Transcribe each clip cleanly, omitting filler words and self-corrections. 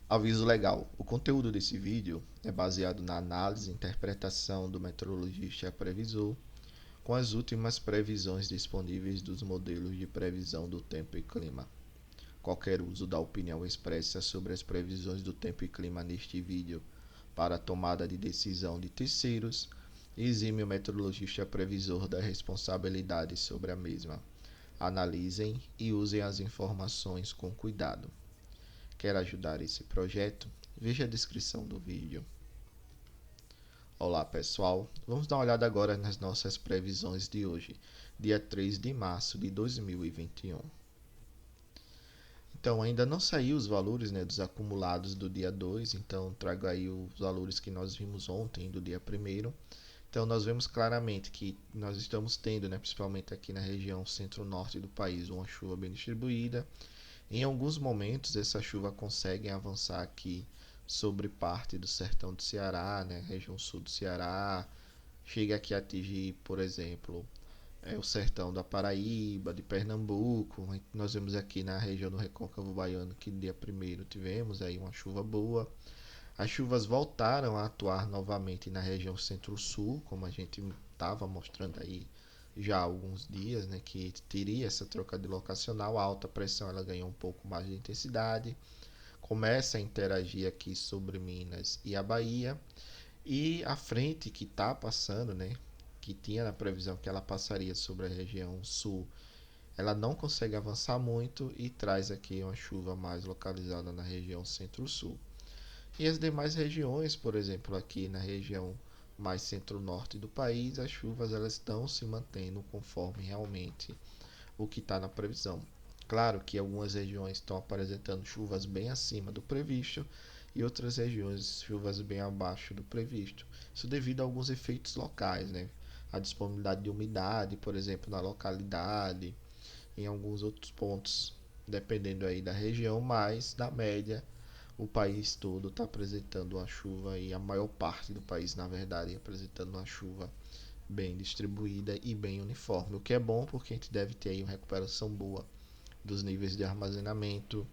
Aviso legal: o conteúdo desse vídeo é baseado na análise e interpretação do meteorologista previsor com as últimas previsões disponíveis dos modelos de previsão do tempo e clima. Qualquer uso da opinião expressa sobre as previsões do tempo e clima neste vídeo para a tomada de decisão de terceiros exime o meteorologista previsor da responsabilidade sobre a mesma. Analisem e usem as informações com cuidado. Quer ajudar esse projeto? Veja a descrição do vídeo. Olá pessoal, vamos dar uma olhada agora nas nossas previsões de hoje, dia 3 de março de 2021. Então ainda não saiu os valores, dos acumulados do dia 2, então trago aí os valores que nós vimos ontem do dia 1º. Então nós vemos claramente que nós estamos tendo, principalmente aqui na região centro-norte do país, uma chuva bem distribuída. Em alguns momentos essa chuva consegue avançar aqui sobre parte do sertão do Ceará, região sul do Ceará, chega aqui a atingir, por exemplo, o sertão da Paraíba, de Pernambuco. Nós vemos aqui na região do Recôncavo Baiano que no dia 1º tivemos aí uma chuva boa. As chuvas voltaram a atuar novamente na região centro-sul, como a gente estava mostrando aí já há alguns dias, que teria essa troca de locacional. A alta pressão ela ganhou um pouco mais de intensidade, começa a interagir aqui sobre Minas e a Bahia, e a frente que está passando, que tinha na previsão que ela passaria sobre a região sul, ela não consegue avançar muito e traz aqui uma chuva mais localizada na região centro-sul. E as demais regiões, por exemplo, aqui na região mais centro-norte do país, as chuvas elas estão se mantendo conforme realmente o que está na previsão. Claro que algumas regiões estão apresentando chuvas bem acima do previsto e outras regiões chuvas bem abaixo do previsto. Isso devido a alguns efeitos locais, A disponibilidade de umidade, por exemplo, na localidade, em alguns outros pontos, dependendo aí da região, mas da média o país todo está apresentando uma chuva, e a maior parte do país, na verdade, apresentando uma chuva bem distribuída e bem uniforme, o que é bom porque a gente deve ter aí uma recuperação boa dos níveis de armazenamento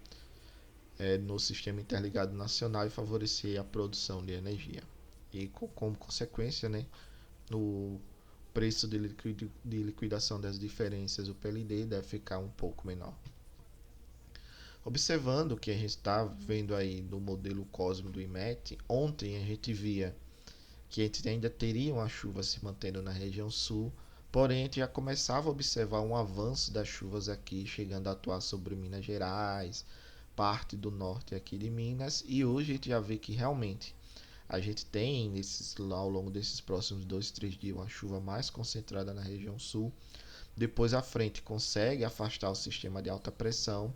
no sistema interligado nacional e favorecer a produção de energia. E como consequência, o preço de liquidação das diferenças, o PLD, deve ficar um pouco menor. Observando o que a gente está vendo aí no modelo Cosmo do IMET, ontem a gente via que a gente ainda teria uma chuva se mantendo na região sul, porém a gente já começava a observar um avanço das chuvas aqui, chegando a atuar sobre Minas Gerais, parte do norte aqui de Minas, e hoje a gente já vê que realmente a gente tem ao longo desses próximos 2, 3 dias uma chuva mais concentrada na região sul. Depois a frente consegue afastar o sistema de alta pressão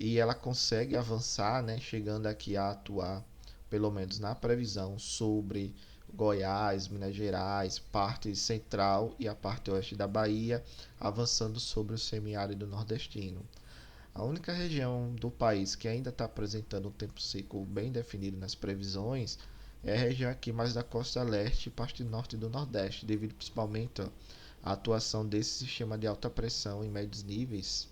e ela consegue avançar, chegando aqui a atuar, pelo menos na previsão, sobre Goiás, Minas Gerais, parte central e a parte oeste da Bahia, avançando sobre o semiárido nordestino. A única região do país que ainda está apresentando um tempo seco bem definido nas previsões é a região aqui mais da costa leste e parte norte do nordeste, devido principalmente à atuação desse sistema de alta pressão em médios níveis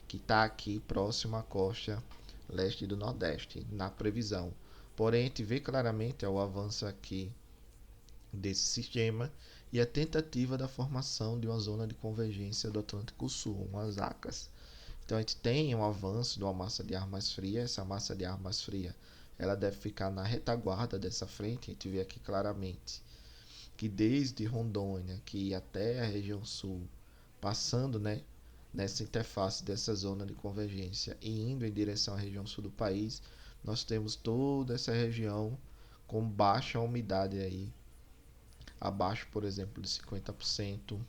que está aqui próximo à costa leste do nordeste, na previsão. Porém, a gente vê claramente o avanço aqui desse sistema e a tentativa da formação de uma zona de convergência do Atlântico Sul, umas ACAS. Então a gente tem um avanço de uma massa de ar mais fria. Essa massa de ar mais fria ela deve ficar na retaguarda dessa frente. A gente vê aqui claramente que desde Rondônia aqui até a região sul, passando nessa interface dessa zona de convergência e indo em direção à região sul do país, nós temos toda essa região com baixa umidade aí, abaixo, por exemplo, de 50%,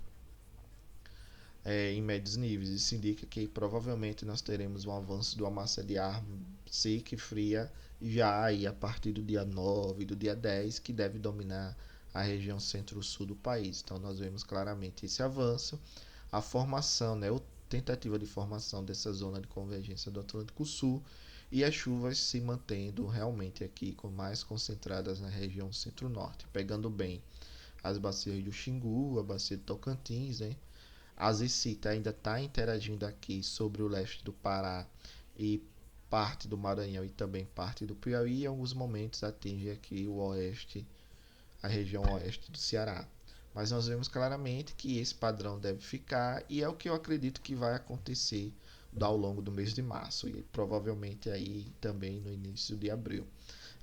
em médios níveis. Isso indica que provavelmente nós teremos um avanço de uma massa de ar seca e fria já aí a partir do dia 9, do dia 10, que deve dominar a região centro-sul do país. Então nós vemos claramente esse avanço, a formação, a tentativa de formação dessa zona de convergência do Atlântico Sul e as chuvas se mantendo realmente aqui mais concentradas na região centro-norte, pegando bem as bacias do Xingu, a bacia do Tocantins, a Zicita ainda está interagindo aqui sobre o leste do Pará e parte do Maranhão e também parte do Piauí, e em alguns momentos atinge aqui o oeste, a região oeste do Ceará. Mas nós vemos claramente que esse padrão deve ficar e é o que eu acredito que vai acontecer ao longo do mês de março e provavelmente aí também no início de abril.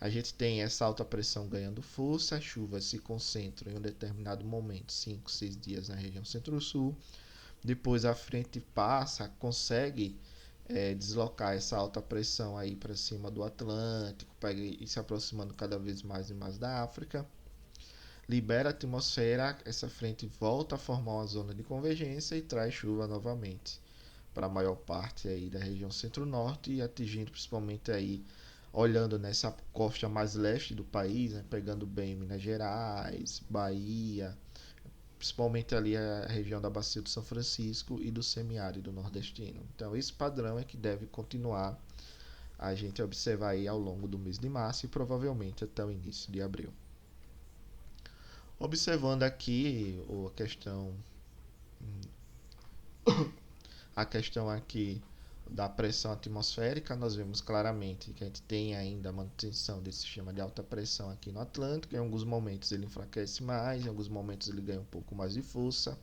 A gente tem essa alta pressão ganhando força, as chuvas se concentram em um determinado momento, 5, 6 dias na região centro-sul. Depois a frente passa, consegue deslocar essa alta pressão aí para cima do Atlântico, pega e se aproximando cada vez mais e mais da África. Libera a atmosfera, essa frente volta a formar uma zona de convergência e traz chuva novamente para a maior parte aí da região centro-norte e atingindo principalmente aí, olhando nessa costa mais leste do país, né, pegando bem Minas Gerais, Bahia, principalmente ali a região da Bacia do São Francisco e do semiárido nordestino. Então esse padrão é que deve continuar a gente observar aí ao longo do mês de março e provavelmente até o início de abril. Observando aqui a questão aqui da pressão atmosférica, nós vemos claramente que a gente tem ainda a manutenção desse sistema de alta pressão aqui no Atlântico. Em alguns momentos ele enfraquece mais, em alguns momentos ele ganha um pouco mais de força.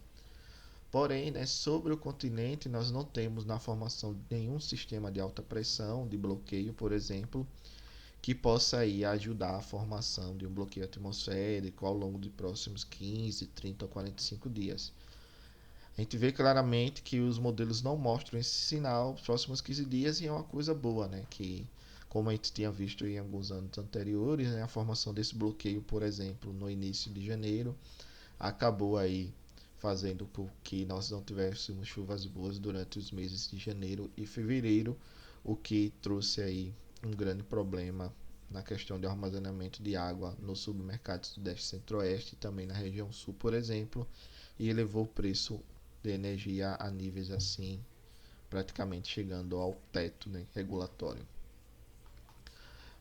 Porém, né, sobre o continente, nós não temos na formação de nenhum sistema de alta pressão, de bloqueio, por exemplo, que possa aí ajudar a formação de um bloqueio atmosférico ao longo dos próximos 15, 30 ou 45 dias. A gente vê claramente que os modelos não mostram esse sinal nos próximos 15 dias e é uma coisa boa, né? Que, como a gente tinha visto em alguns anos anteriores, né, a formação desse bloqueio, por exemplo, no início de janeiro, acabou aí fazendo com que nós não tivéssemos chuvas boas durante os meses de janeiro e fevereiro, o que trouxe aí um grande problema na questão de armazenamento de água no submercado sudeste centro-oeste e também na região sul, por exemplo, e elevou o preço de energia a níveis assim, praticamente chegando ao teto, né, regulatório.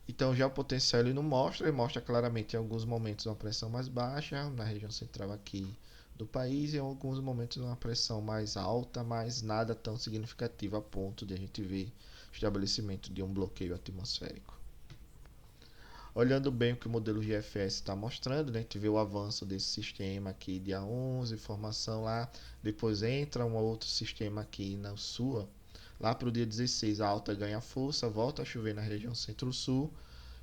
Então já o potencial ele mostra claramente em alguns momentos uma pressão mais baixa na região central aqui do país e em alguns momentos uma pressão mais alta, mas nada tão significativo a ponto de a gente ver o estabelecimento de um bloqueio atmosférico. Olhando bem o que o modelo GFS está mostrando, né, a gente vê o avanço desse sistema aqui dia 11, formação lá, depois entra um outro sistema aqui na sul, lá para o dia 16 a alta ganha força, volta a chover na região centro-sul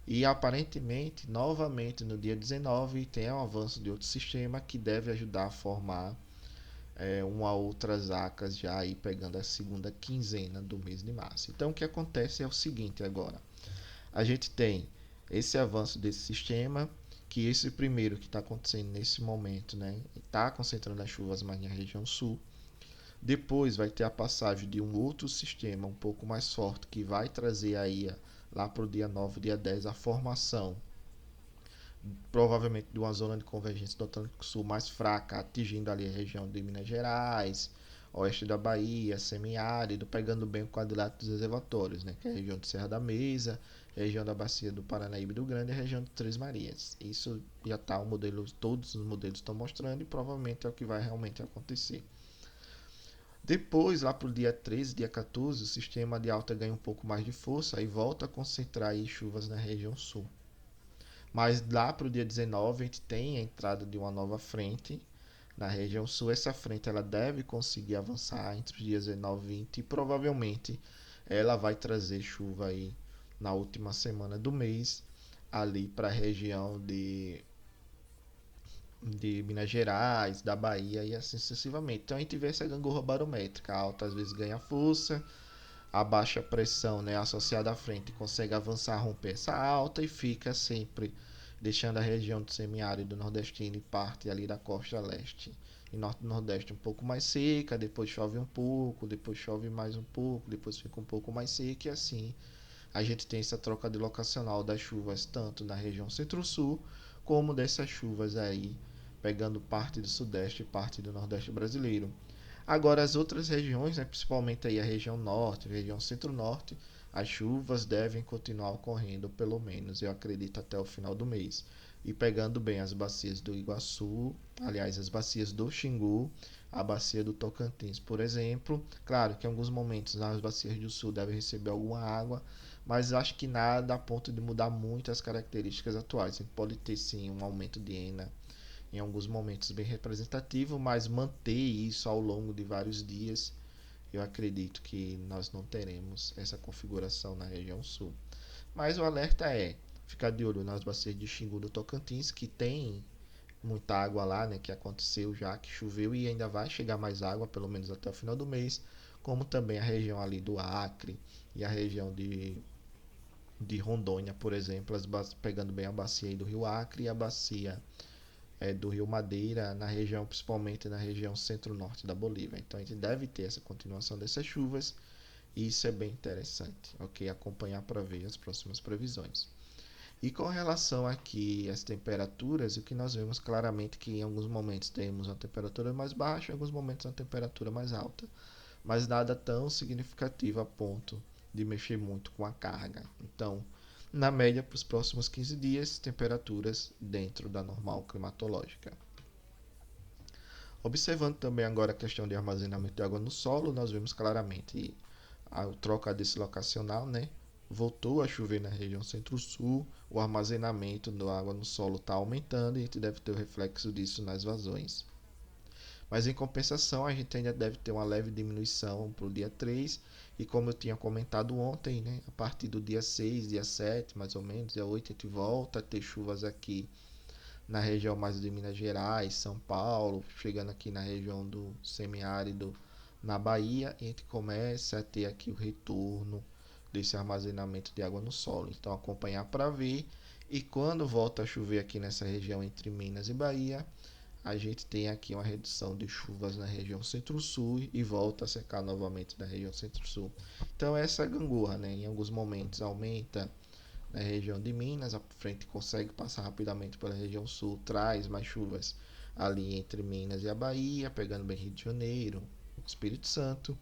e aparentemente, novamente no dia 19 tem um avanço de outro sistema que deve ajudar a formar uma outras acas já aí pegando a segunda quinzena do mês de março. Então o que acontece é o seguinte agora, a gente tem esse avanço desse sistema, que esse primeiro que está acontecendo nesse momento, né, está concentrando as chuvas mais na região sul. Depois vai ter a passagem de um outro sistema um pouco mais forte, que vai trazer aí lá para o dia 9, dia 10, a formação provavelmente de uma zona de convergência do Atlântico Sul mais fraca, atingindo ali a região de Minas Gerais, oeste da Bahia, semiárido, pegando bem o quadrilátero dos reservatórios, né, que é a região de Serra da Mesa, região da Bacia do Paranaíba e do Grande e a região de Três Marias. Isso já está o modelo, todos os modelos estão mostrando e provavelmente é o que vai realmente acontecer. Depois, lá para o dia 13, dia 14, o sistema de alta ganha um pouco mais de força e volta a concentrar aí chuvas na região sul. Mas lá para o dia 19 a gente tem a entrada de uma nova frente na região sul. Essa frente ela deve conseguir avançar entre os dias 19 e 20 e provavelmente ela vai trazer chuva aí na última semana do mês ali para a região de Minas Gerais, da Bahia e assim sucessivamente. Então a gente vê essa gangorra barométrica, a alta às vezes ganha força, a baixa pressão, né, associada à frente consegue avançar, romper essa alta e fica sempre deixando a região do semiárido nordestino e parte ali da costa leste e norte do nordeste um pouco mais seca, depois chove um pouco, depois chove mais um pouco, depois fica um pouco mais seca e assim a gente tem essa troca de locacional das chuvas tanto na região centro-sul como dessas chuvas aí pegando parte do sudeste e parte do nordeste brasileiro. Agora as outras regiões, né, principalmente aí a região norte, a região centro-norte, as chuvas devem continuar ocorrendo pelo menos, eu acredito, até o final do mês. E pegando bem as bacias do Iguaçu, aliás, as bacias do Xingu, a bacia do Tocantins, por exemplo. Claro que em alguns momentos nas bacias do sul devem receber alguma água, mas acho que nada a ponto de mudar muito as características atuais. A gente pode ter sim um aumento de ENA em alguns momentos bem representativo, mas manter isso ao longo de vários dias, eu acredito que nós não teremos essa configuração na região sul. Mas o alerta é ficar de olho nas bacias de Xingu do Tocantins, que tem muita água lá, né, que aconteceu já, que choveu e ainda vai chegar mais água, pelo menos até o final do mês, como também a região ali do Acre e a região de Rondônia, por exemplo, pegando bem a bacia aí do Rio Acre e a bacia do Rio Madeira, na região, principalmente na região centro-norte da Bolívia. Então a gente deve ter essa continuação dessas chuvas e isso é bem interessante, ok? Acompanhar para ver as próximas previsões. E com relação aqui às temperaturas, o que nós vemos claramente que em alguns momentos temos uma temperatura mais baixa, em alguns momentos uma temperatura mais alta, mas nada tão significativo a ponto de mexer muito com a carga. Então, na média, para os próximos 15 dias, temperaturas dentro da normal climatológica. Observando também agora a questão de armazenamento de água no solo, nós vemos claramente a troca deslocacional, né? Voltou a chover na região centro-sul, o armazenamento da água no solo está aumentando e a gente deve ter o reflexo disso nas vazões. Mas em compensação, a gente ainda deve ter uma leve diminuição para o dia 3 e como eu tinha comentado ontem, né, a partir do dia 6, dia 7, mais ou menos, dia 8, a gente volta a ter chuvas aqui na região mais de Minas Gerais, São Paulo, chegando aqui na região do semiárido na Bahia, e a gente começa a ter aqui o retorno desse armazenamento de água no solo. Então acompanhar para ver, e quando volta a chover aqui nessa região entre Minas e Bahia, a gente tem aqui uma redução de chuvas na região centro-sul e volta a secar novamente na região centro-sul. Então essa gangorra, né, em alguns momentos aumenta na região de Minas, a frente consegue passar rapidamente pela região sul, traz mais chuvas ali entre Minas e a Bahia, pegando bem Rio de Janeiro, Espírito Santo,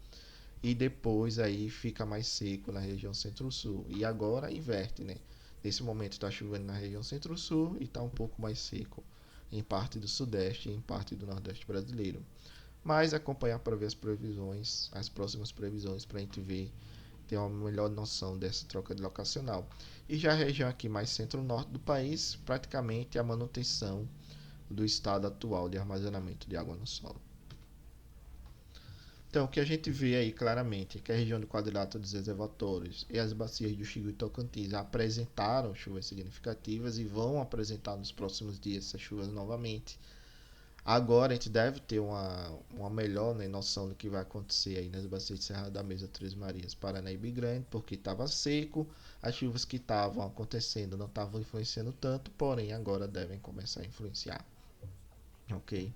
e depois aí fica mais seco na região centro-sul. E agora inverte, né? Nesse momento está chovendo na região centro-sul e está um pouco mais seco em parte do sudeste e em parte do nordeste brasileiro. Mas acompanhar para ver as previsões, as próximas previsões, para a gente ver, ter uma melhor noção dessa troca de locacional. E já a região aqui mais centro-norte do país, praticamente a manutenção do estado atual de armazenamento de água no solo. Então, o que a gente vê aí claramente é que a região do quadrilátero dos reservatórios e as bacias do Xingu e Tocantins apresentaram chuvas significativas e vão apresentar nos próximos dias essas chuvas novamente. Agora a gente deve ter uma melhor, né, noção do que vai acontecer aí nas bacias de Serra da Mesa, Três Marias, Paranaíba e Grande, porque estava seco, as chuvas que estavam acontecendo não estavam influenciando tanto, porém agora devem começar a influenciar, ok?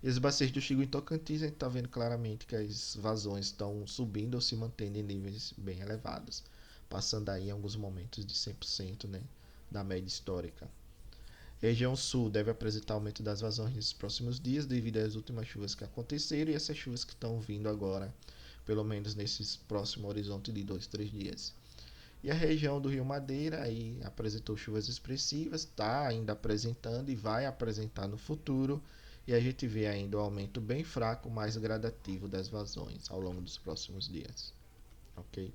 E as bacias do Xingu e Tocantins, a gente está vendo claramente que as vazões estão subindo ou se mantendo em níveis bem elevados, passando aí em alguns momentos de 100%, né, da média histórica. Região Sul deve apresentar aumento das vazões nesses próximos dias devido às últimas chuvas que aconteceram e essas chuvas que estão vindo agora, pelo menos nesse próximo horizonte de 2, 3 dias. E a região do Rio Madeira aí apresentou chuvas expressivas, está ainda apresentando e vai apresentar no futuro. E a gente vê ainda um aumento bem fraco, mais gradativo das vazões ao longo dos próximos dias. Ok?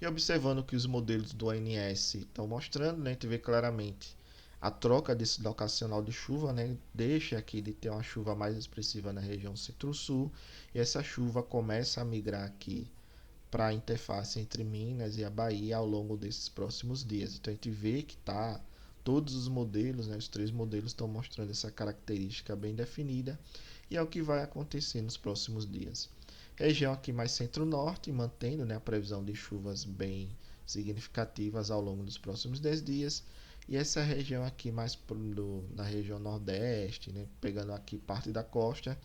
E observando que os modelos do ONS estão mostrando, né, a gente vê claramente a troca desse locacional de chuva, né, deixa aqui de ter uma chuva mais expressiva na região centro-sul e essa chuva começa a migrar aqui para a interface entre Minas e a Bahia ao longo desses próximos dias. Então a gente vê que tá todos os modelos, né, os três modelos estão mostrando essa característica bem definida e é o que vai acontecer nos próximos dias. Região aqui mais centro-norte, mantendo, né, a previsão de chuvas bem significativas ao longo dos próximos 10 dias. E essa região aqui mais na região nordeste, né, pegando aqui parte da costa,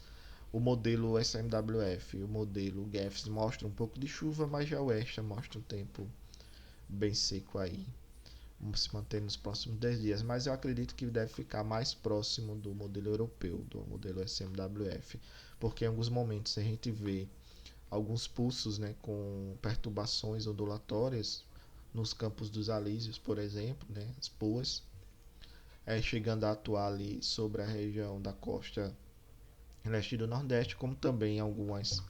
o modelo SMWF e o modelo GEFS mostram um pouco de chuva, mas já o ESTA mostra um tempo bem seco aí. Vamos se manter nos próximos 10 dias, mas eu acredito que deve ficar mais próximo do modelo europeu, do modelo SMWF, porque em alguns momentos a gente vê alguns pulsos, né, com perturbações ondulatórias nos campos dos Alísios, por exemplo, né, as POAs, chegando a atuar ali sobre a região da costa leste do Nordeste, como também algumas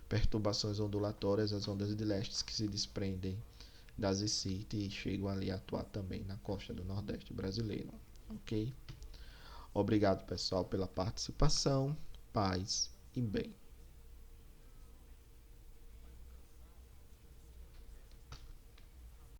perturbações ondulatórias, as ondas de leste que se desprendem das ICIT e chegam ali a atuar também na costa do Nordeste brasileiro. Ok? Obrigado, pessoal, pela participação. Paz e bem.